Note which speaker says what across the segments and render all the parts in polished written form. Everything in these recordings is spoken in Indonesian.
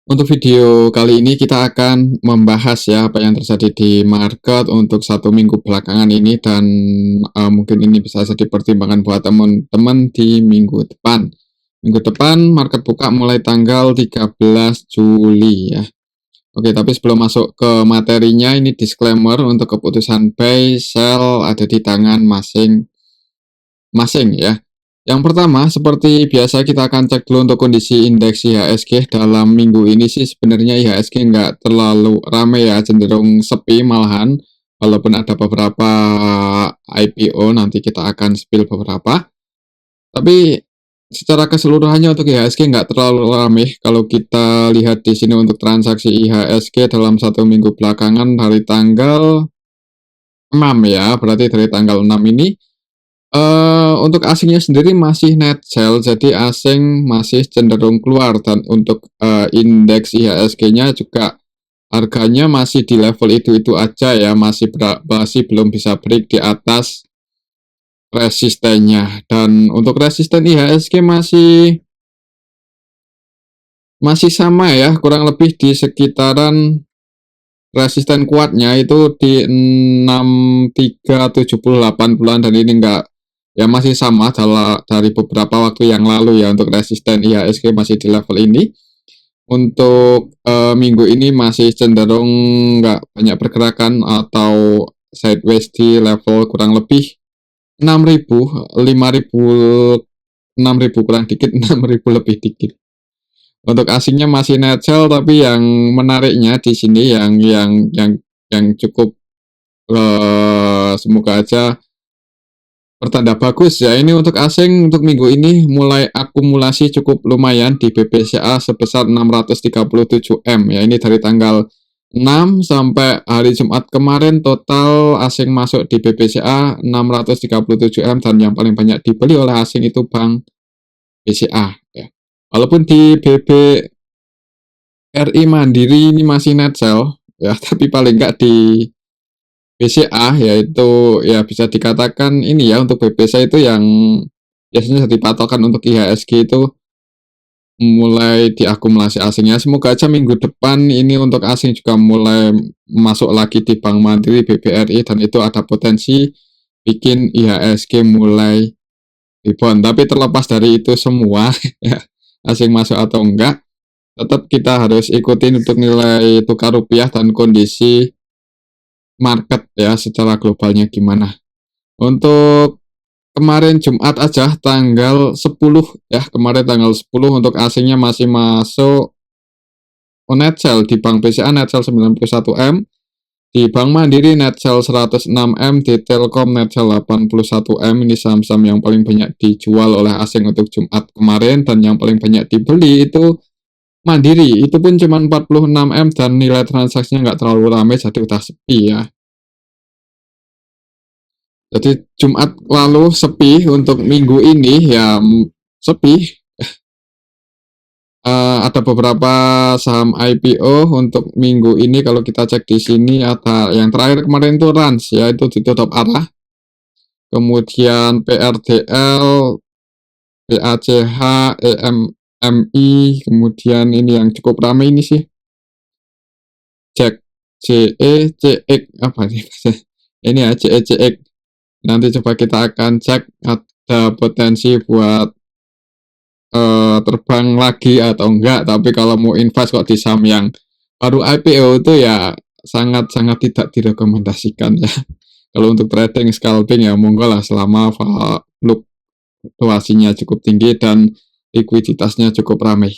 Speaker 1: Untuk video kali ini kita akan membahas ya apa yang terjadi di market untuk 1 minggu belakangan ini dan mungkin ini bisa jadi pertimbangan buat teman-teman di minggu depan. Minggu depan market buka mulai tanggal 13 Juli ya. Oke, tapi sebelum masuk ke materinya ini disclaimer untuk keputusan buy, sell ada di tangan masing-masing ya. Yang pertama, seperti biasa kita akan cek dulu untuk kondisi indeks IHSG dalam minggu ini sih sebenarnya IHSG nggak terlalu ramai ya, cenderung sepi malahan. Walaupun ada beberapa IPO, nanti kita akan spill beberapa. Tapi secara keseluruhannya untuk IHSG nggak terlalu ramai. Kalau kita lihat di sini untuk transaksi IHSG dalam 1 minggu belakangan dari tanggal 6 ya, berarti dari tanggal 6 ini untuk asingnya sendiri masih net sell, jadi asing masih cenderung keluar dan untuk, indeks IHSG-nya juga harganya masih di level itu-itu aja ya, masih belum bisa break di atas resistennya. Dan untuk resisten IHSG masih sama ya, kurang lebih di sekitaran resisten kuatnya itu di 6370 80-an dan ini enggak ya masih sama dari beberapa waktu yang lalu ya untuk resisten IHSG masih di level ini. Untuk minggu ini masih cenderung nggak banyak pergerakan atau sideways di level kurang lebih 6.000, 5.000, 6.000 kurang dikit, 6.000 lebih dikit. Untuk asingnya masih net sell tapi yang menariknya di sini yang cukup semoga aja pertanda bagus ya, ini untuk asing untuk minggu ini mulai akumulasi cukup lumayan di BBCA sebesar 637 M ya, ini dari tanggal 6 sampai hari Jumat kemarin total asing masuk di BBCA 637 M dan yang paling banyak dibeli oleh asing itu Bank BCA ya. Walaupun di BBRI Mandiri ini masih net sell ya, tapi paling enggak di BCA yaitu ya bisa dikatakan ini ya untuk BBCA itu yang biasanya jadi patokan untuk IHSG itu mulai diakumulasi asingnya. Semoga aja minggu depan ini untuk asing juga mulai masuk lagi di Bank Mandiri, BBRI dan itu ada potensi bikin IHSG mulai rebound. Tapi terlepas dari itu semua ya, asing masuk atau enggak, tetap kita harus ikutin untuk nilai tukar rupiah dan kondisi market ya secara globalnya gimana. Untuk kemarin Jumat aja tanggal 10 ya, kemarin tanggal 10 untuk asingnya masih masuk net sell di Bank BCA net sell 91 M, di Bank Mandiri net sell 106 M, di Telkom net sell 81 M. Ini saham-saham yang paling banyak dijual oleh asing untuk Jumat kemarin dan yang paling banyak dibeli itu Mandiri, itu pun cuma 46 M dan nilai transaksinya nggak terlalu ramai jadi udah sepi ya. Jadi Jumat lalu sepi, untuk minggu ini ya sepi. Ada beberapa saham IPO untuk minggu ini kalau kita cek di sini ada yang terakhir kemarin itu Rans ya, itu ditutup arah. Kemudian PRDL, PACH, EMMI, kemudian ini yang cukup ramai ini sih. Cek CECX apa nih? Ini ya CECX. Nanti coba kita akan cek ada potensi buat terbang lagi atau enggak, tapi kalau mau invest kok di saham yang baru IPO itu ya sangat-sangat tidak direkomendasikan ya. Kalau untuk trading scalping ya monggo lah selama fluktuasinya cukup tinggi dan likuiditasnya cukup ramai.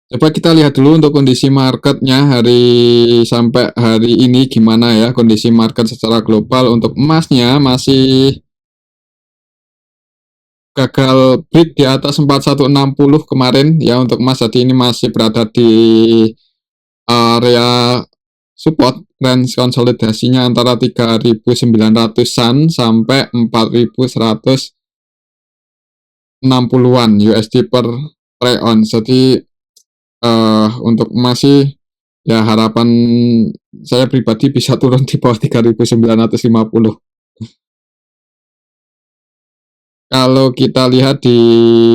Speaker 1: Coba kita lihat dulu untuk kondisi marketnya sampai hari ini gimana ya kondisi market secara global. Untuk emasnya masih gagal break di atas 4160 kemarin ya untuk emas, jadi ini masih berada di area support range konsolidasinya antara 3.900-an sampai 4.160-an USD per troy ounce. Jadi untuk emas sih ya harapan saya pribadi bisa turun di bawah 3.950. Kalau kita lihat di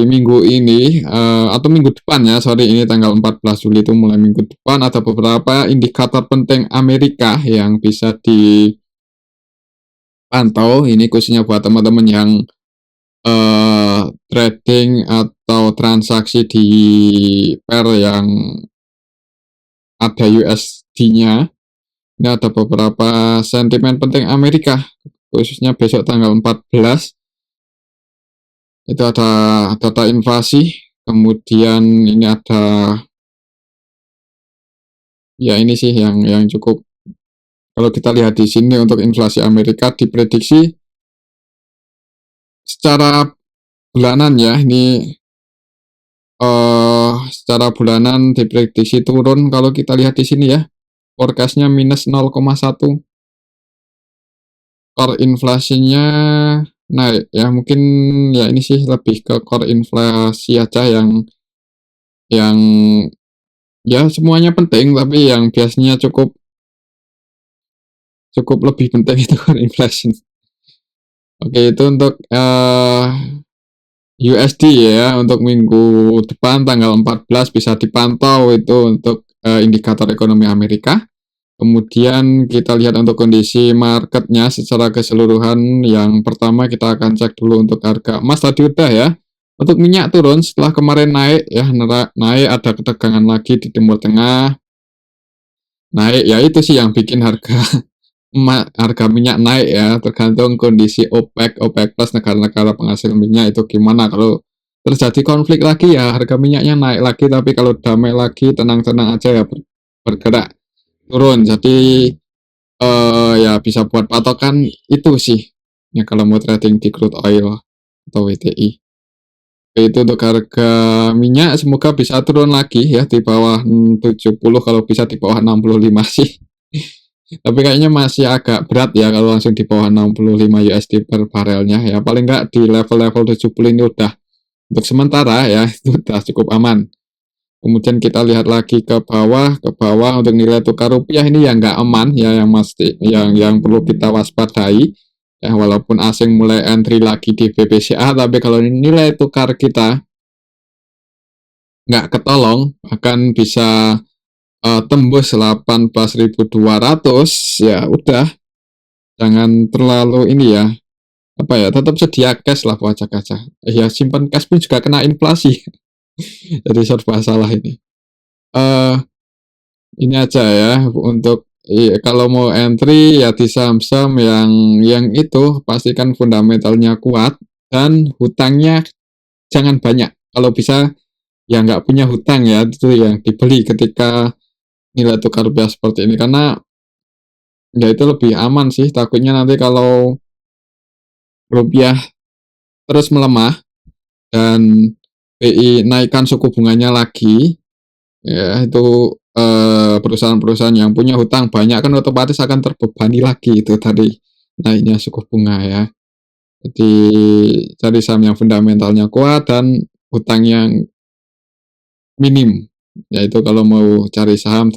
Speaker 1: minggu ini, atau minggu depan ya, sorry, ini tanggal 14 Juli itu mulai minggu depan, ada beberapa indikator penting Amerika yang bisa dipantau. Ini khususnya buat teman-teman yang trading atau transaksi di pair yang ada USD-nya. Ini ada beberapa sentimen penting Amerika, khususnya besok tanggal 14. Itu ada data inflasi, kemudian ini ada, ya ini sih yang cukup, kalau kita lihat di sini untuk inflasi Amerika diprediksi secara bulanan ya, ini secara bulanan diprediksi turun. Kalau kita lihat di sini ya, forecastnya minus 0,1, core inflasinya naik ya, mungkin ya ini sih lebih ke core inflasi aja yang ya semuanya penting, tapi yang biasanya cukup cukup lebih penting itu core inflation. Oke, itu untuk USD ya, untuk minggu depan tanggal 14 bisa dipantau itu untuk indikator ekonomi Amerika. Kemudian kita lihat untuk kondisi marketnya secara keseluruhan. Yang pertama kita akan cek dulu untuk harga emas, tadi udah ya. Untuk minyak turun setelah kemarin naik ya, naik ada ketegangan lagi di Timur Tengah. Naik ya, itu sih yang bikin harga minyak naik ya, tergantung kondisi OPEC plus negara-negara penghasil minyak itu gimana. Kalau terjadi konflik lagi ya harga minyaknya naik lagi, tapi kalau damai lagi tenang-tenang aja ya, bergerak turun. Jadi ya bisa buat patokan itu sih ya kalau mau trading di crude oil atau WTI. Itu untuk harga minyak, semoga bisa turun lagi ya di bawah 70, kalau bisa di bawah 65 sih. Tapi kayaknya masih agak berat ya kalau langsung di bawah 65 USD per barelnya ya. Paling nggak di level-level 70 ini udah untuk sementara ya, itu udah cukup aman. Kemudian kita lihat lagi ke bawah untuk nilai tukar rupiah ini yang nggak aman ya, yang perlu kita waspadai ya, walaupun asing mulai entry lagi di BPCA, tapi kalau nilai tukar kita nggak ketolong, bahkan bisa tembus 18.200, ya udah, jangan terlalu ini ya, apa ya, tetap sedia cash lah buat cash. Ya simpan cash pun juga kena inflasi. Jadi serba salah ini. eh ini aja ya untuk kalau mau entry ya di saham-saham yang itu pastikan fundamentalnya kuat dan hutangnya jangan banyak. Kalau bisa ya nggak punya hutang ya, itu yang dibeli ketika nilai tukar rupiah seperti ini, karena ya itu lebih aman sih. Takutnya nanti kalau rupiah terus melemah dan BI naikkan suku bunganya lagi, ya itu perusahaan-perusahaan yang punya hutang banyak kan otomatis akan terbebani lagi itu tadi naiknya suku bunga ya. Jadi cari saham yang fundamentalnya kuat dan hutang yang minim. Yaitu kalau mau cari saham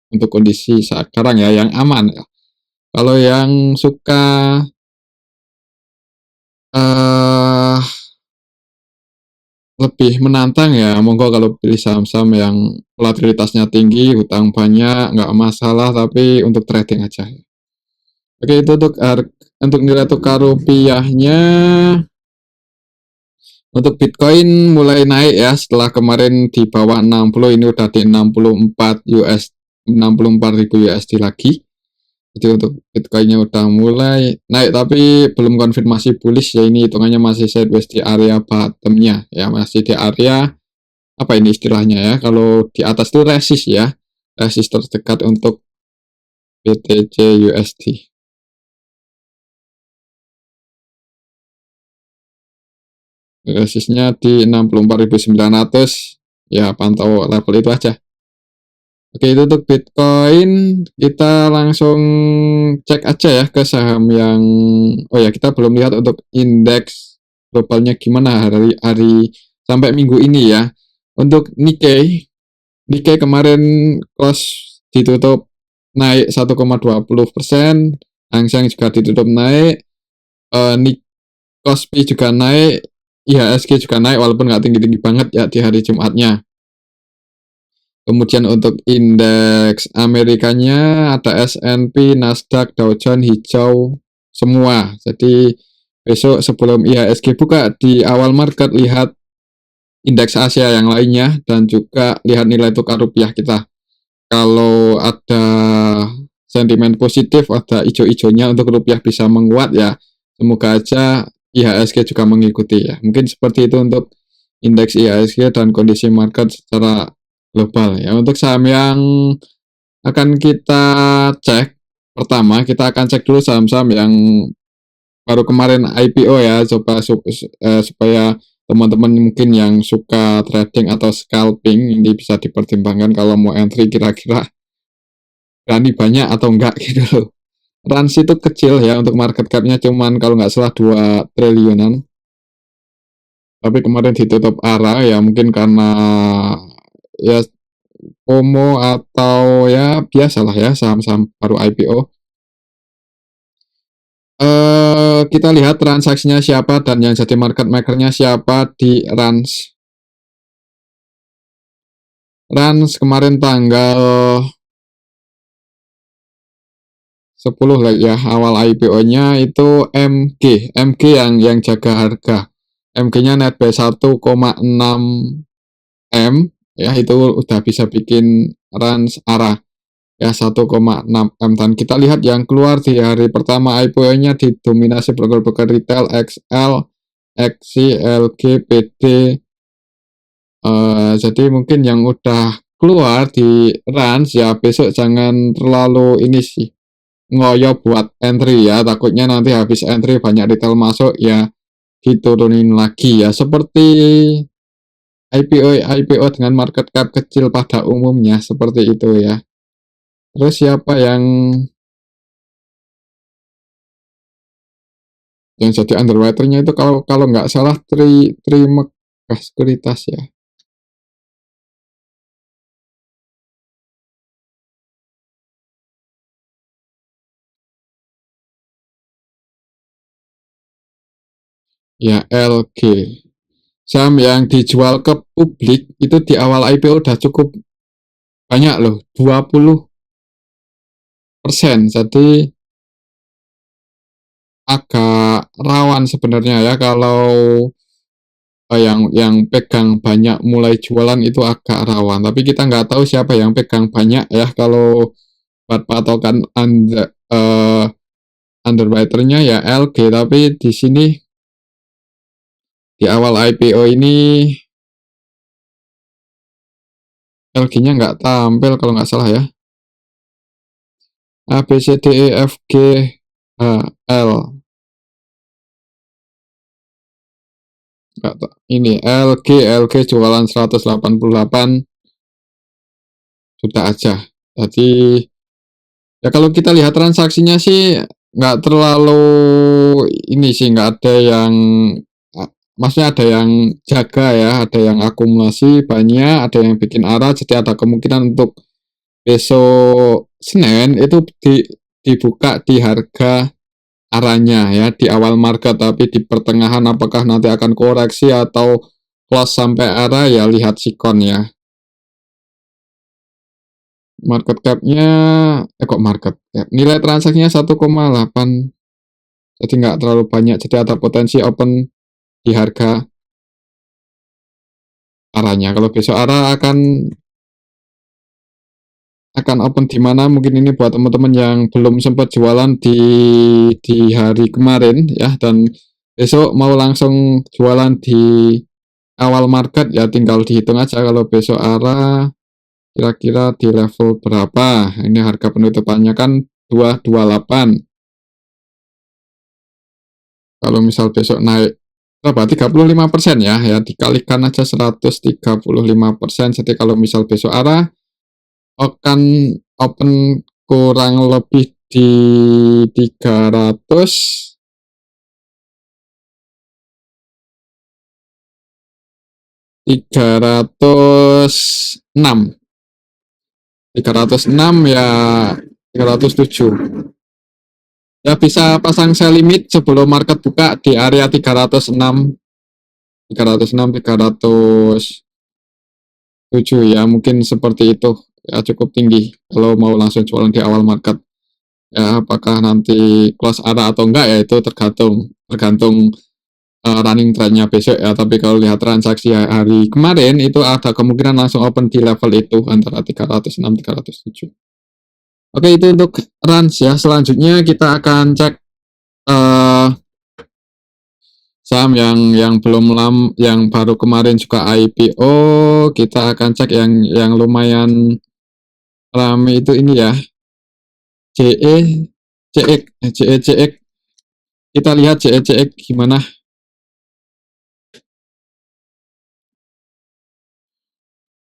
Speaker 1: untuk kondisi sekarang ya yang aman ya. Kalau yang suka eh lebih menantang ya monggo, kalau pilih saham-saham yang volatilitasnya tinggi, hutang banyak, nggak masalah, tapi untuk trading aja. Oke, itu untuk nilai tukar rupiahnya. Untuk Bitcoin mulai naik ya setelah kemarin di bawah 60, ini udah di 64 ribu USD lagi. Jadi untuk Bitcoinnya udah mulai naik, tapi belum konfirmasi bullish ya, ini hitungannya masih sideways di area bottomnya ya, masih di area apa ini istilahnya ya, kalau di atas itu resist ya, resist terdekat untuk BTC USD. Resistnya di 64.900 ya, pantau level itu aja. Oke, itu untuk Bitcoin. Kita langsung cek aja ya ke saham yang, oh ya, kita belum lihat untuk indeks globalnya gimana hari sampai minggu ini ya. Untuk Nikkei kemarin close ditutup naik 1,20%, Hang Seng juga ditutup naik. KOSPI juga naik, IHSG juga naik walaupun nggak tinggi-tinggi banget ya di hari Jumatnya. Kemudian untuk indeks Amerikanya ada S&P, Nasdaq, Dow Jones hijau semua. Jadi besok sebelum IHSG buka di awal market lihat indeks Asia yang lainnya dan juga lihat nilai tukar rupiah kita. Kalau ada sentimen positif, ada ijo-ijonya untuk rupiah bisa menguat ya. Semoga aja IHSG juga mengikuti ya. Mungkin seperti itu untuk indeks IHSG dan kondisi market secara global ya. Untuk saham yang akan kita cek, pertama kita akan cek dulu saham-saham yang baru kemarin IPO ya, coba supaya teman-teman mungkin yang suka trading atau scalping ini bisa dipertimbangkan kalau mau entry kira-kira berani banyak atau enggak gitu loh. Rans itu kecil ya untuk market cap-nya cuman kalau nggak salah 2 triliunan. Tapi kemarin ditutup arah ya mungkin karena ya FOMO atau ya biasalah ya saham-saham baru IPO. Kita lihat transaksinya siapa dan yang jadi market makernya siapa di Rans. Rans kemarin tanggal 10 lah ya awal IPO-nya itu MG yang jaga harga. MG-nya net by 1,6 M ya itu udah bisa bikin Rans arah ya 1,6 M dan kita lihat yang keluar di hari pertama IPO-nya didominasi broker-broker retail XL, XC, LG, PD. Jadi mungkin yang udah keluar di Rans ya besok jangan terlalu ini sih ngoyo buat entry ya, takutnya nanti habis entry banyak retail masuk ya diturunin lagi ya seperti IPO dengan market cap kecil pada umumnya seperti itu ya. Terus siapa yang jadi underwriternya itu kalau kalau nggak salah Trimegah Sekuritas ya. Ya LG. Saham yang dijual ke publik itu di awal IPO udah cukup banyak loh, 20%. Jadi agak rawan sebenarnya ya kalau yang pegang banyak mulai jualan itu agak rawan. Tapi kita nggak tahu siapa yang pegang banyak ya kalau buat patokan underwriternya ya LG. Tapi di sini di awal IPO ini LG-nya nggak tampil kalau nggak salah ya. A, B, C, D, E, F, G, H, L. Nggak ini LG jualan 188 juta aja. Jadi ya kalau kita lihat transaksinya sih nggak terlalu ini sih nggak ada yang maksudnya ada yang jaga ya, ada yang akumulasi banyak, ada yang bikin arah, jadi ada kemungkinan untuk besok Senin itu dibuka di harga arahnya ya di awal market, tapi di pertengahan apakah nanti akan koreksi atau close sampai arah ya lihat sikon ya. Market cap-nya kok market cap nilai transaksinya 1,8 jadi nggak terlalu banyak, jadi ada potensi open di harga arahnya. Kalau besok arah akan open di mana mungkin ini buat teman-teman yang belum sempat jualan di hari kemarin ya dan besok mau langsung jualan di awal market ya tinggal dihitung aja kalau besok arah kira-kira di level berapa. Ini harga penutupannya kan 228. Kalau misal besok naik berapa 35% ya dikalikan aja 135%. Jadi kalau misal besok arah akan open kurang lebih di 306 306 ya 307 Ya bisa pasang sell limit sebelum market buka di area 306, 307 ya, mungkin seperti itu. Ya cukup tinggi kalau mau langsung jualan di awal market. Ya apakah nanti close arah atau enggak ya itu tergantung tergantung running trendnya besok ya. Tapi kalau lihat transaksi hari kemarin itu ada kemungkinan langsung open di level itu antara 306 307. Oke, itu untuk runs ya. Selanjutnya kita akan cek uh, saham yang belum yang baru kemarin juga IPO. Kita akan cek yang lumayan rame itu ini ya. CECX. Kita lihat CECX gimana.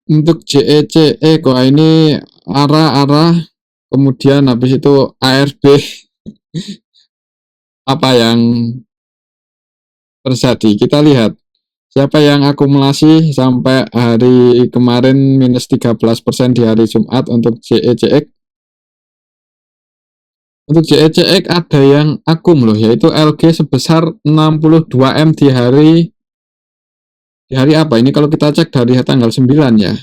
Speaker 1: Untuk CECX, wah ini arah-arah, kemudian habis itu ARB apa yang terjadi. Kita lihat siapa yang akumulasi sampai hari kemarin minus 13% di hari Jumat untuk CECX. Untuk CECX ada yang akum loh, yaitu LG sebesar 62M di hari apa ini kalau kita cek dari tanggal 9 ya.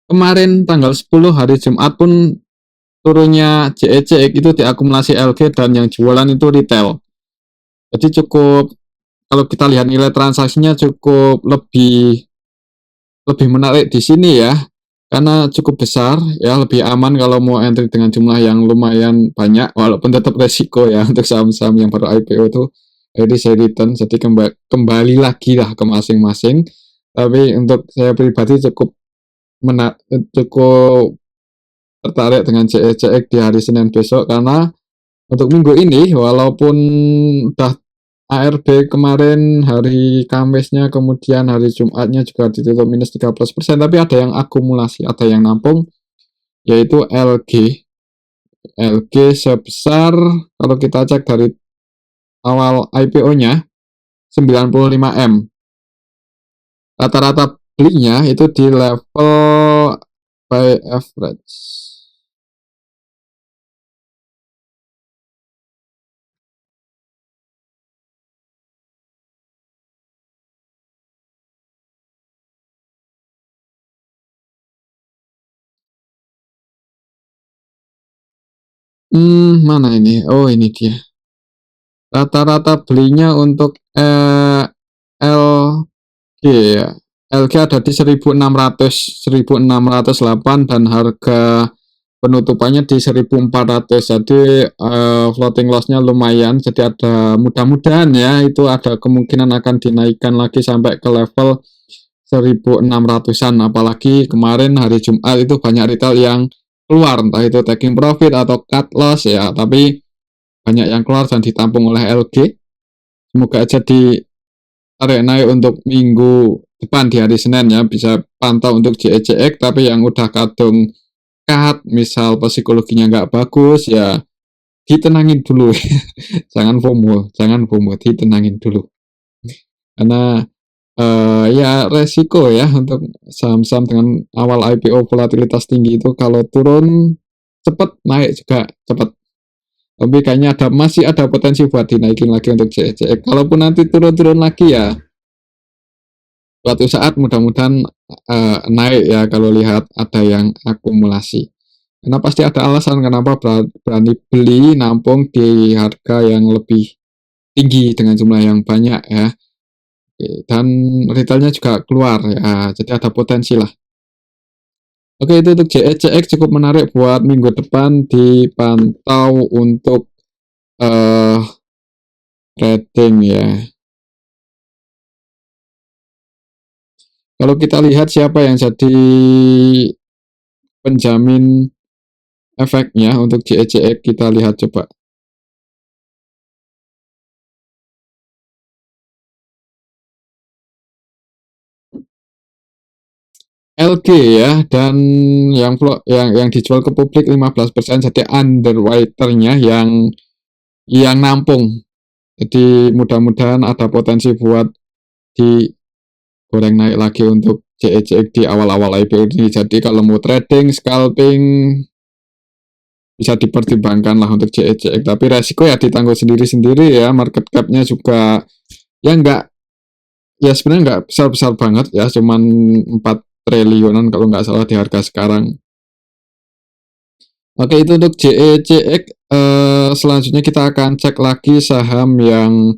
Speaker 1: Kemarin tanggal 10 hari Jumat pun turunnya CECX itu diakumulasi LG dan yang jualan itu retail. Jadi cukup, kalau kita lihat nilai transaksinya cukup lebih lebih menarik di sini ya, karena cukup besar ya, lebih aman kalau mau entry dengan jumlah yang lumayan banyak, walaupun tetap resiko ya untuk saham-saham yang baru IPO itu saya return, jadi kembali lagi lah ke masing-masing. Tapi untuk saya pribadi cukup tertarik dengan CECX di hari Senin besok, karena untuk minggu ini walaupun udah ARB kemarin hari Kamisnya, kemudian hari Jumatnya juga ditutup minus 13%, tapi ada yang akumulasi, ada yang nampung, yaitu LG. LG sebesar, kalau kita cek dari awal IPO-nya, 95M. Rata-rata belinya itu di level by average. Mana ini? Oh, ini dia. Rata-rata belinya untuk LG ya. LG ada di 1608 dan harga penutupannya di 1400. Jadi floating loss-nya lumayan. Jadi ada, mudah-mudahan ya itu ada kemungkinan akan dinaikkan lagi sampai ke level 1600-an. Apalagi kemarin hari Jumat itu banyak retail yang keluar, entah itu taking profit atau cut loss ya, tapi banyak yang keluar dan ditampung oleh LG. Semoga aja ditarik naik untuk minggu depan di hari Senin ya, bisa pantau untuk CECX. Tapi yang udah kadung cut, misal psikologinya nggak bagus ya, ditenangin dulu. Jangan FOMO, ditenangin dulu, karena ya resiko ya untuk saham-saham dengan awal IPO volatilitas tinggi itu, kalau turun cepat, naik juga cepat. Tapi kayaknya masih ada potensi buat dinaikin lagi untuk CECX. Kalaupun nanti turun-turun lagi ya, suatu saat mudah-mudahan naik ya, kalau lihat ada yang akumulasi. Karena pasti ada alasan kenapa berani beli nampung di harga yang lebih tinggi dengan jumlah yang banyak ya. Dan retailnya juga keluar ya, jadi ada potensi lah. Oke, itu untuk CECX cukup menarik buat minggu depan dipantau untuk trading ya. Kalau kita lihat siapa yang jadi penjamin efeknya untuk CECX, kita lihat coba. LG ya, dan yang dijual ke publik 15%, jadi underwriternya yang nampung. Jadi mudah-mudahan ada potensi buat digoreng naik lagi untuk CECX di awal-awal IPO ini. Jadi kalau mau trading, scalping, bisa dipertimbangkan lah untuk JEJX, tapi resiko ya ditanggung sendiri-sendiri ya. Market cap-nya juga ya nggak, ya sebenarnya nggak besar-besar banget ya, cuman 4 triliunan kalau nggak salah di harga sekarang. Oke, itu untuk JEJX. Selanjutnya kita akan cek lagi saham yang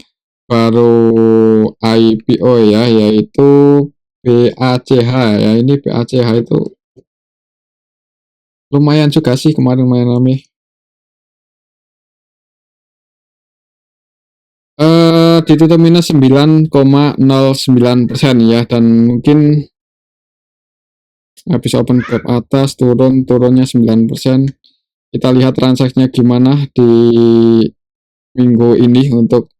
Speaker 1: baru IPO ya, yaitu BACH ya. Ini BACH itu lumayan juga sih, kemarin lumayan rame. Ditutup minus 9,09% ya, dan mungkin habis open gap atas turunnya 9%. Kita lihat transaksinya gimana di minggu ini untuk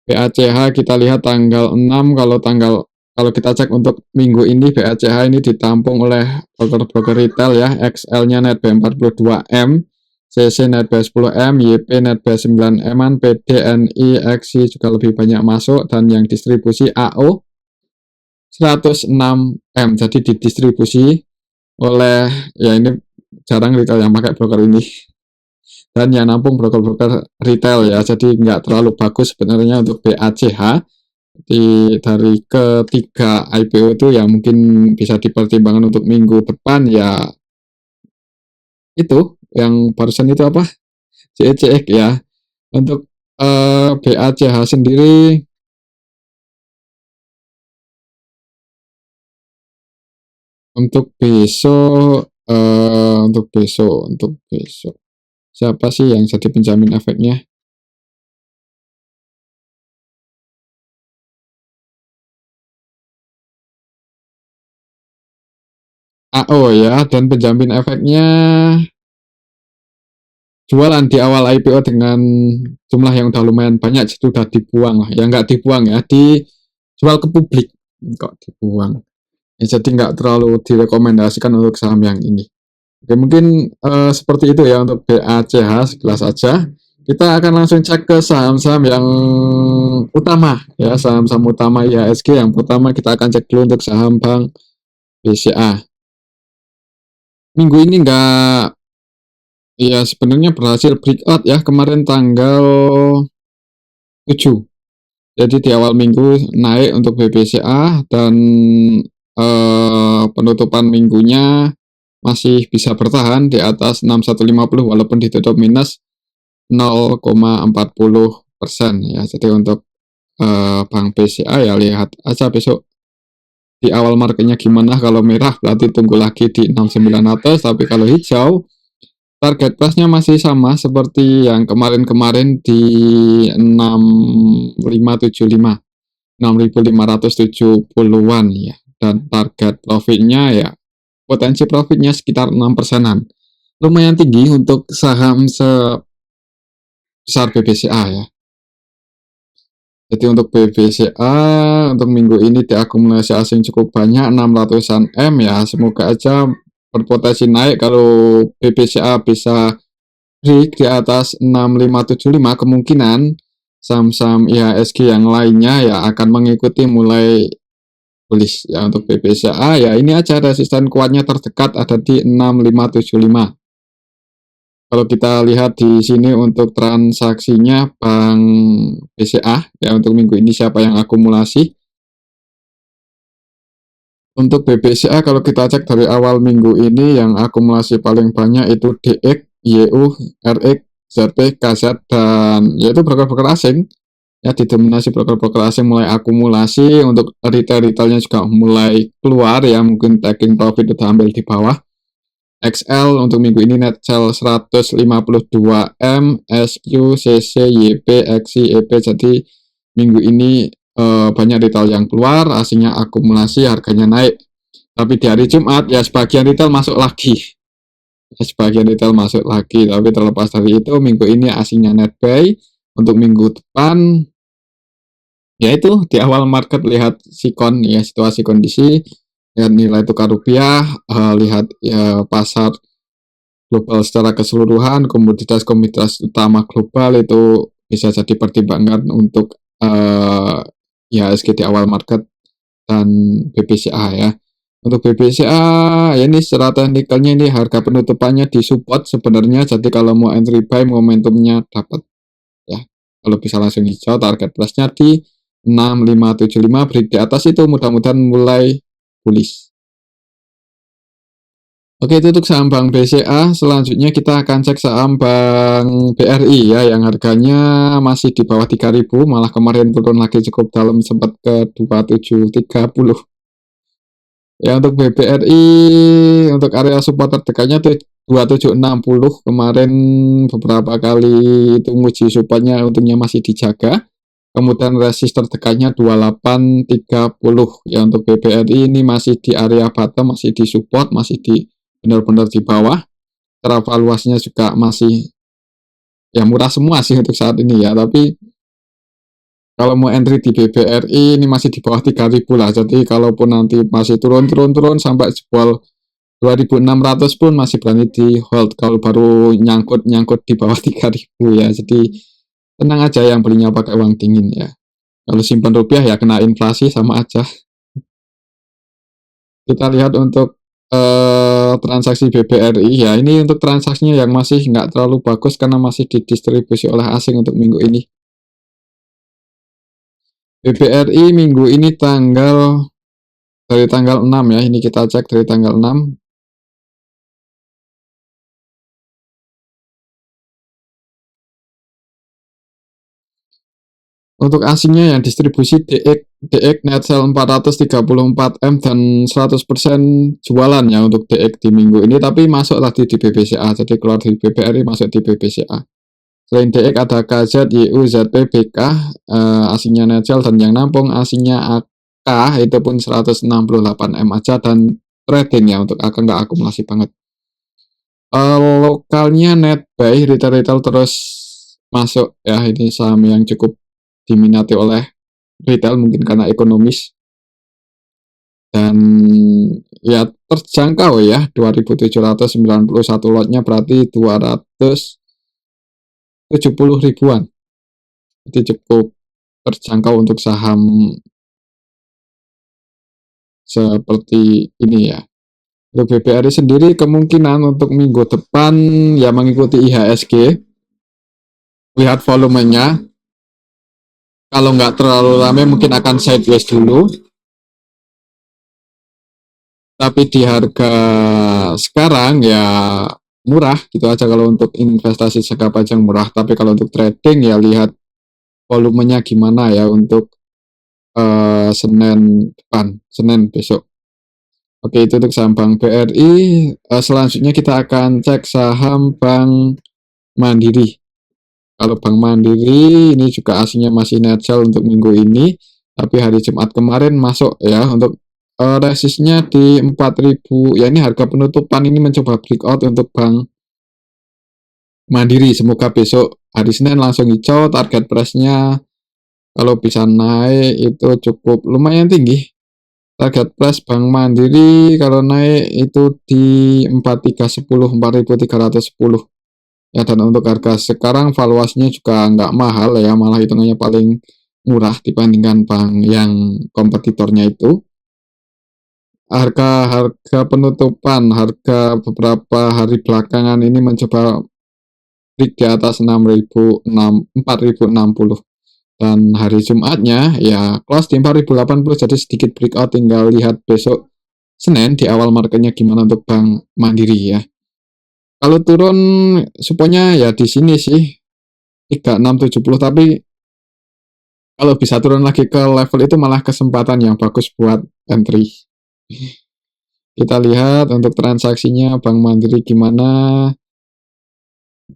Speaker 1: BACH. Kita lihat tanggal 6, kalau kita cek untuk minggu ini BACH ini ditampung oleh broker-broker retail ya. XL-nya netbuy 42M, CC netbuy 10M, YP netbuy 9M, PDNI, XI juga lebih banyak masuk, dan yang distribusi AO 106M. Jadi didistribusi oleh, ya ini jarang retail yang pakai broker ini, dan yang nampung broker-broker retail ya, jadi nggak terlalu bagus sebenarnya untuk BACH. Dari ketiga IPO itu ya mungkin bisa dipertimbangkan untuk minggu depan ya. Itu yang barusan itu apa, JEJX ya. Untuk BACH sendiri, untuk besok siapa sih yang jadi penjamin efeknya? AO ya, dan penjamin efeknya jualan di awal IPO dengan jumlah yang udah lumayan banyak, itu udah dibuang lah ya, nggak dibuang ya, dijual ke publik kok dibuang ya, jadi nggak terlalu direkomendasikan untuk saham yang ini. Oke, mungkin seperti itu ya untuk BACH sekilas saja. Kita akan langsung cek ke saham-saham yang utama ya, saham-saham utama IHSG. Yang pertama kita akan cek dulu untuk saham Bank BCA. Minggu ini nggak, ya sebenarnya berhasil breakout ya kemarin tanggal 7. Jadi di awal minggu naik untuk BBCA, dan penutupan minggunya masih bisa bertahan di atas 6150 walaupun ditutup minus 0,40% ya. Jadi untuk Bank BCA ya lihat aja besok di awal marketnya gimana. Kalau merah berarti tunggu lagi di 6900, tapi kalau hijau target price-nya masih sama seperti yang kemarin-kemarin di 6575, 6570-an ya. Dan target profitnya ya, potensi profitnya sekitar 6%-an. Lumayan tinggi untuk saham sebesar BBCA ya. Jadi untuk BBCA untuk minggu ini diakumulasi asing cukup banyak, 600-an M ya. Semoga aja berpotensi naik. Kalau BBCA bisa break di atas 6575, kemungkinan saham-saham IHSG yang lainnya ya akan mengikuti mulai bullish ya. Untuk BBCA ya ini aja resisten kuatnya terdekat ada di 6575. Kalau kita lihat di sini untuk transaksinya Bank BCA ya, untuk minggu ini siapa yang akumulasi. Untuk BBCA kalau kita cek dari awal minggu ini yang akumulasi paling banyak itu DX, YU, RX, ZP, KZ, dan yaitu broker-broker asing ya, didominasi broker-broker asing mulai akumulasi. Untuk retail-retailnya juga mulai keluar ya, mungkin taking profit udah ambil di bawah. XL untuk minggu ini net sell 152M, SQ, CC, YP, XI, EP. Jadi minggu ini banyak retail yang keluar, asingnya akumulasi, harganya naik. Tapi di hari Jumat ya sebagian retail masuk lagi. Tapi terlepas dari itu minggu ini asingnya net buy. Untuk minggu depan yaitu di awal market lihat sikon ya, situasi kondisi, lihat nilai tukar rupiah, lihat ya pasar global secara keseluruhan, komoditas utama global itu bisa jadi pertimbangan untuk IHSG di awal market dan BBCA ya. Untuk BBCA ya ini secara teknikalnya ini harga penutupannya di support sebenarnya, jadi kalau mau entry buy momentumnya dapat ya. Kalau bisa langsung hijau, target price-nya di 6575, break di atas itu mudah-mudahan mulai bullish. Oke, itu untuk saham Bank BCA. Selanjutnya kita akan cek saham Bank BRI ya, yang harganya masih di bawah 3.000, malah kemarin turun lagi cukup dalam, sempat ke 2730. Ya, untuk BBRI, untuk area support terdekatnya tuh 2760, kemarin beberapa kali itu nguji supportnya, untungnya masih dijaga. Kemudian resist terdekatnya 2830. Ya, untuk BBRI ini masih di area bottom, masih di support, masih di benar-benar di bawah. Secara valuasinya juga masih ya murah semua sih untuk saat ini ya, tapi kalau mau entry di BBRI ini masih di bawah 3.000 lah. Jadi kalaupun nanti masih turun sampai jebol 2.600 pun masih berani di hold kalau baru nyangkut di bawah 3.000 ya. Jadi tenang aja yang belinya pakai uang dingin ya. Kalau simpan rupiah ya kena inflasi sama aja. Kita lihat untuk transaksi BBRI ya, ini untuk transaksinya yang masih nggak terlalu bagus karena masih didistribusi oleh asing untuk minggu ini. BBRI minggu ini dari tanggal 6 ya, ini kita cek dari tanggal 6. Untuk asingnya yang distribusi DX net sell 434M dan 100% jualan ya untuk DX di minggu ini, tapi masuk lagi di BBCA, jadi keluar di BBRI masuk di BBCA. Selain DX ada KZ, YU, ZP, BK, asingnya net sell, dan yang nampung asingnya AK itu pun 168M aja, dan trading ya, untuk AK nggak akumulasi banget. Lokalnya net buy, retail terus masuk ya, ini saham yang cukup diminati oleh retail mungkin karena ekonomis dan ya terjangkau ya, 2.791 lotnya berarti 270 ribuan, jadi cukup terjangkau untuk saham seperti ini ya. Untuk BBRI sendiri kemungkinan untuk minggu depan ya mengikuti IHSG, lihat volumenya, kalau nggak terlalu ramai mungkin akan sideways dulu, tapi di harga sekarang ya murah gitu aja kalau untuk investasi jangka panjang murah. Tapi kalau untuk trading ya lihat volumenya gimana ya untuk Senin besok. Oke, itu untuk saham Bank BRI. Selanjutnya kita akan cek saham Bank Mandiri. Kalau Bank Mandiri ini juga aslinya masih net sell untuk minggu ini, tapi hari Jumat kemarin masuk ya untuk resistnya di 4.000 ya, ini harga penutupan ini mencoba breakout untuk Bank Mandiri. Semoga besok hari Senin langsung hijau, target price-nya kalau bisa naik itu cukup lumayan tinggi. Target price Bank Mandiri kalau naik itu di 4.310, 4.310 ya, dan untuk harga sekarang valuasinya juga nggak mahal ya, malah hitungannya paling murah dibandingkan bank yang kompetitornya itu. Harga penutupan, harga beberapa hari belakangan ini mencoba break di atas 4.060, dan hari Jumatnya ya close di 4.080, jadi sedikit breakout. Tinggal lihat besok Senin di awal marketnya gimana untuk Bank Mandiri ya. Kalau turun supaya ya di sini sih 3670, tapi kalau bisa turun lagi ke level itu malah kesempatan yang bagus buat entry. Kita lihat untuk transaksinya Bank Mandiri gimana,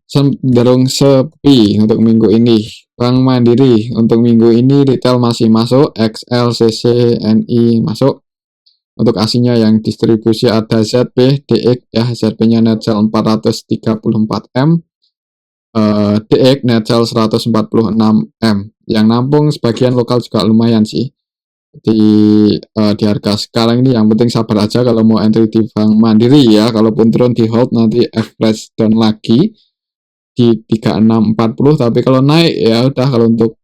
Speaker 1: cenderung sepi untuk minggu ini. Bank Mandiri untuk minggu ini retail masih masuk, XL, CC, NI masuk. Untuk aslinya yang distribusi ada ZP, DX ya, ZP-nya net sell 434M, DX net sell 146M. Yang nampung sebagian lokal juga lumayan sih. Di harga sekarang ini yang penting sabar aja kalau mau entry di Bank Mandiri ya. Kalaupun turun di hold, nanti F-flash down lagi di 3640, tapi kalau naik ya udah, kalau untuk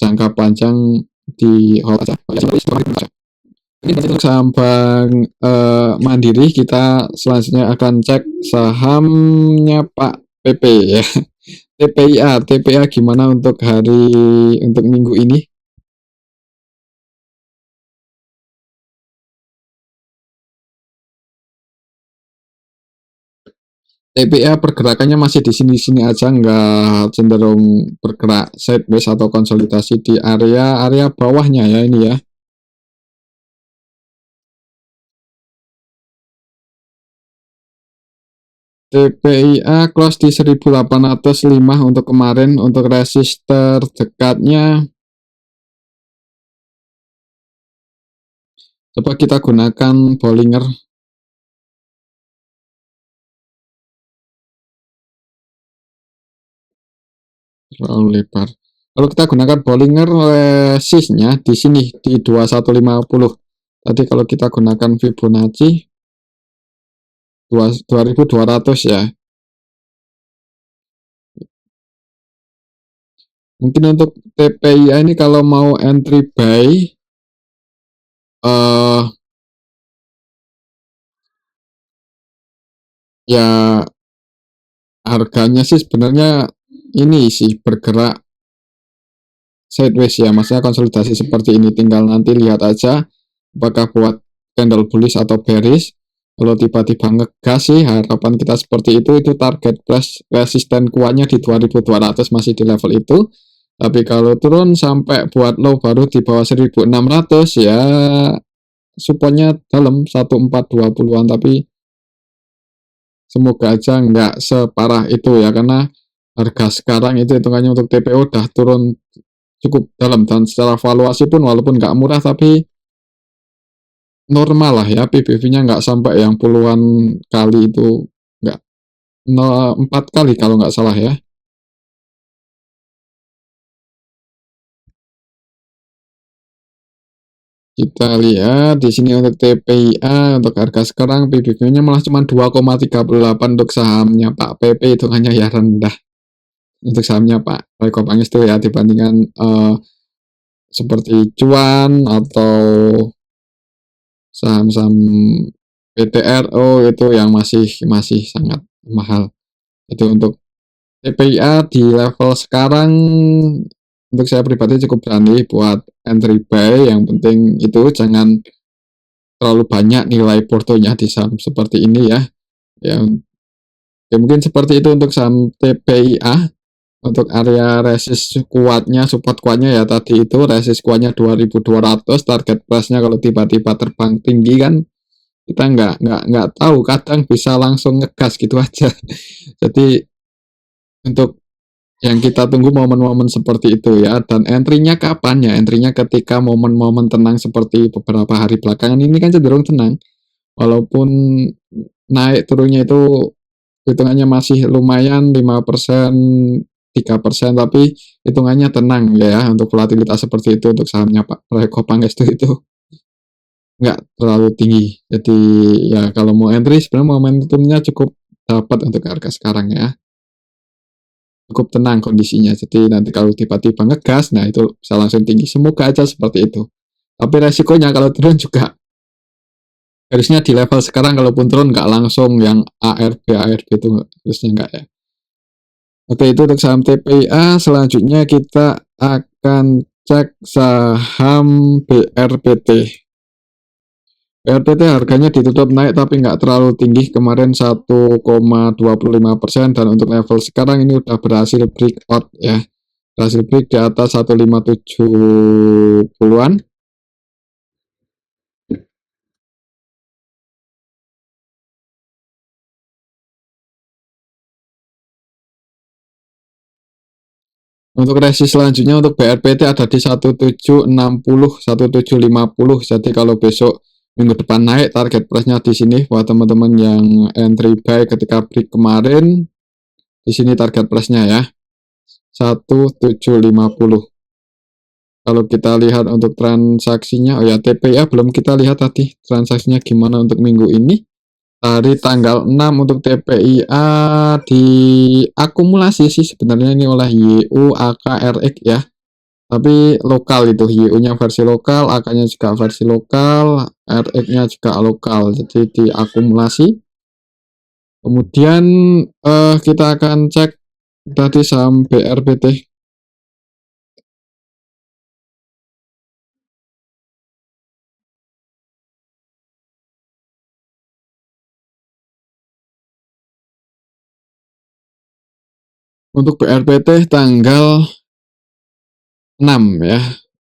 Speaker 1: jangka panjang di hold aja. Ini untuk saham Bank Mandiri, kita selanjutnya akan cek sahamnya Pak PP ya. TPIA gimana untuk minggu ini? TPA pergerakannya masih di sini-sini aja, nggak cenderung bergerak sideways atau konsolidasi di area bawahnya ya ini ya. TPIA close di 1805 untuk kemarin. Untuk resist terdekatnya coba kita gunakan Bollinger. Terlalu lebar. Kalau kita gunakan Bollinger, resistnya di sini di 2150. Tadi kalau kita gunakan Fibonacci 2200 ya. Mungkin untuk TPIA ini kalau mau entry buy, ya harganya sih sebenarnya ini sih bergerak sideways ya, maksudnya konsolidasi seperti ini, tinggal nanti lihat aja apakah buat candle bullish atau bearish. Kalau tiba-tiba ngegas sih harapan kita seperti itu target plus resisten kuatnya di 2200 masih di level itu. Tapi kalau turun sampai buat low baru di bawah 1600 ya supportnya dalam 1420-an, tapi semoga aja nggak separah itu ya, karena harga sekarang itu hitungannya untuk TPO udah turun cukup dalam, dan secara valuasi pun walaupun nggak murah tapi normal lah ya, PBV-nya nggak sampai yang puluhan kali itu, nggak 4 kali kalau nggak salah ya. Kita lihat di sini untuk TPIA untuk harga sekarang PBV-nya malah cuma 2,38 untuk sahamnya Pak PP, hitungannya ya rendah untuk sahamnya Pak Reko Pangestu ya, dibandingkan seperti Cuan atau saham-saham PTRO itu yang masih masih sangat mahal. Itu untuk TPIA di level sekarang untuk saya pribadi cukup berani buat entry buy. Yang penting itu jangan terlalu banyak nilai portonya di saham seperti ini ya. Ya mungkin seperti itu untuk saham TPIA. Untuk area resist kuatnya, support kuatnya ya tadi itu resist kuatnya 2200, target price-nya kalau tiba-tiba terbang tinggi kan kita nggak tahu, kadang bisa langsung ngegas gitu aja. Jadi untuk yang kita tunggu momen-momen seperti itu ya, dan entry-nya kapan ya? Entry-nya ketika momen-momen tenang seperti beberapa hari belakangan ini kan cenderung tenang, walaupun naik turunnya itu hitungannya masih lumayan 5%, 3%, tapi hitungannya tenang ya untuk volatilitas seperti itu. Untuk sahamnya Pak Reko Pangestu itu nggak terlalu tinggi. Jadi ya kalau mau entry sebenarnya momentumnya cukup dapat untuk harga sekarang ya. Cukup tenang kondisinya. Jadi nanti kalau tiba-tiba ngegas, nah itu bisa langsung tinggi. Semoga aja seperti itu. Tapi resikonya kalau turun juga harusnya di level sekarang, kalaupun turun nggak langsung yang ARB itu harusnya nggak ya. Oke, itu untuk saham TPIA. Selanjutnya kita akan cek saham BRPT. BRPT harganya ditutup naik tapi nggak terlalu tinggi, kemarin 1,25%, dan untuk level sekarang ini udah berhasil breakout ya. Berhasil break di atas 1570-an. Untuk resist selanjutnya untuk BRPT ada di 1760, 1750. Jadi kalau besok minggu depan naik, target price-nya di sini buat teman-teman yang entry buy ketika break kemarin. Di sini target price-nya ya 1750. Kalau kita lihat untuk transaksinya, oh ya TPIA belum kita lihat tadi transaksinya gimana untuk minggu ini. Hari tanggal 6 untuk TPIA diakumulasi sih sebenarnya ini oleh YU AKRX ya. tapi lokal itu, YU-nya versi lokal, AK-nya juga versi lokal, RX-nya juga lokal, jadi diakumulasi. Kemudian kita akan cek tadi saham BRPT. Untuk BRPT tanggal 6 ya.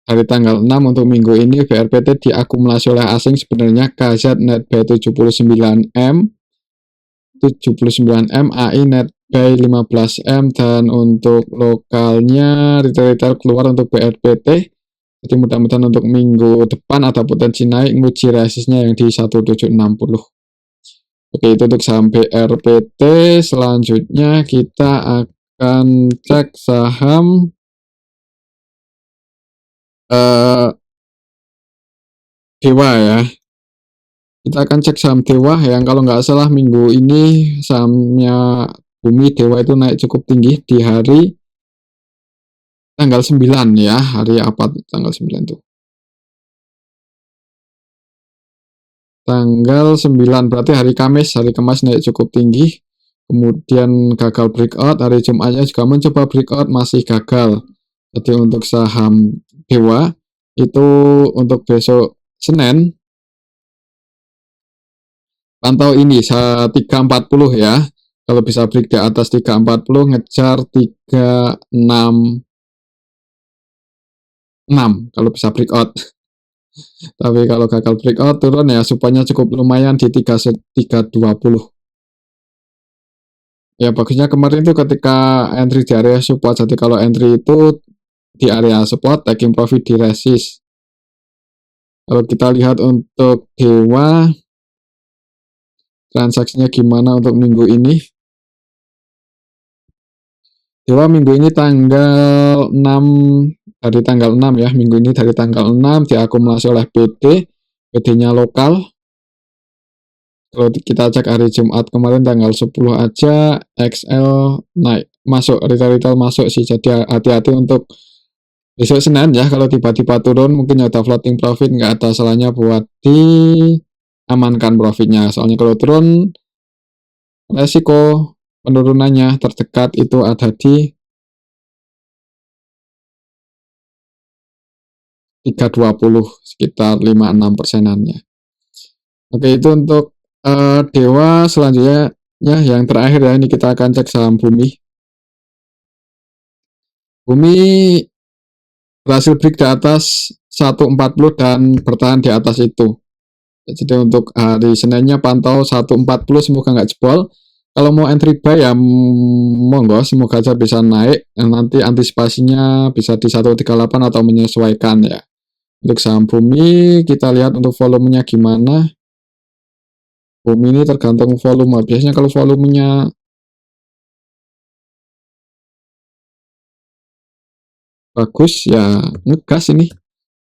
Speaker 1: Hari tanggal 6 untuk minggu ini BRPT diakumulasi oleh asing sebenarnya KZ net buy 79M, 79M, AI net buy 15M, dan untuk lokalnya retail keluar untuk BRPT. Jadi mudah-mudahan untuk minggu depan ada potensi naik, nguji resistnya yang di 1760. Oke, itu untuk saham BRPT. Selanjutnya kita akan cek saham Dewa ya. Kita akan cek saham Dewa yang kalau nggak salah minggu ini sahamnya Bumi Dewa itu naik cukup tinggi di hari tanggal 9 ya. Hari apa tanggal 9 tuh? Tanggal 9 berarti hari Kamis. Hari Kamis naik cukup tinggi. Kemudian gagal breakout. Hari Jumatnya juga mencoba breakout, masih gagal. Jadi untuk saham Dewa itu untuk besok Senin pantau ini 340 ya. Kalau bisa break di atas 340, ngejar 366 kalau bisa breakout. Tapi kalau gagal breakout turun ya supaya cukup lumayan di 320. Ya bagusnya kemarin itu ketika entry di area support. Jadi kalau entry itu di area support, taking profit di resist. Kalau kita lihat untuk Dewa, transaksinya gimana untuk minggu ini? Dewa minggu ini tanggal 6, dari tanggal 6 ya, minggu ini dari tanggal 6 diakumulasi oleh BD-nya lokal. Kalau kita cek hari Jumat kemarin tanggal 10 aja, XL naik, masuk, retail masuk sih, jadi hati-hati untuk besok Senin ya, kalau tiba-tiba turun mungkin ada floating profit, nggak ada salahnya buat diamankan profitnya. Soalnya kalau turun, resiko penurunannya terdekat itu ada di 320, sekitar 5-6 persenannya. Oke, itu untuk Dewa. Selanjutnya ya, yang terakhir ya, ini kita akan cek saham Bumi. Bumi berhasil break di atas 140 dan bertahan di atas itu. Jadi untuk hari Seninnya pantau 140, semoga nggak jebol. Kalau mau entry buy ya monggo, semoga aja bisa naik. Nanti antisipasinya bisa di 138 atau menyesuaikan ya. Untuk saham Bumi kita lihat untuk volumenya gimana. Bumi ini tergantung volume. Biasanya kalau volumenya bagus ya ngegas ini.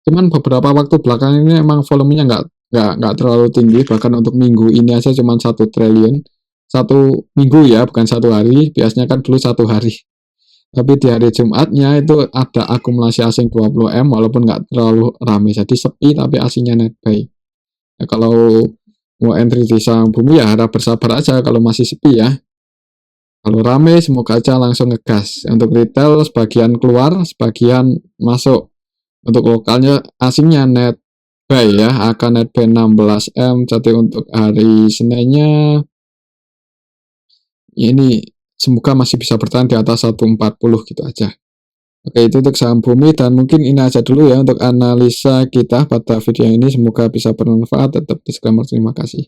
Speaker 1: Cuman beberapa waktu belakang ini emang volumenya nggak terlalu tinggi. Bahkan untuk minggu ini aja cuma 1 triliun. 1 minggu ya, bukan 1 hari. Biasanya kan dulu 1 hari. Tapi di hari Jumatnya itu ada akumulasi asing 20M walaupun nggak terlalu ramai. Jadi sepi tapi asingnya net buy. Ya, kalau mau entry di saham Bumi ya harap bersabar aja kalau masih sepi ya. Kalau rame semoga aja langsung ngegas. Untuk retail sebagian keluar, sebagian masuk. Untuk lokalnya asingnya net buy ya, akan net buy 16M. Jadi untuk hari Seninnya ini semoga masih bisa bertahan di atas 140 gitu aja. Oke, itu untuk saham Bumi, dan mungkin ini aja dulu ya untuk analisa kita pada video ini. Semoga bisa bermanfaat. Tetap disclaimer, terima kasih.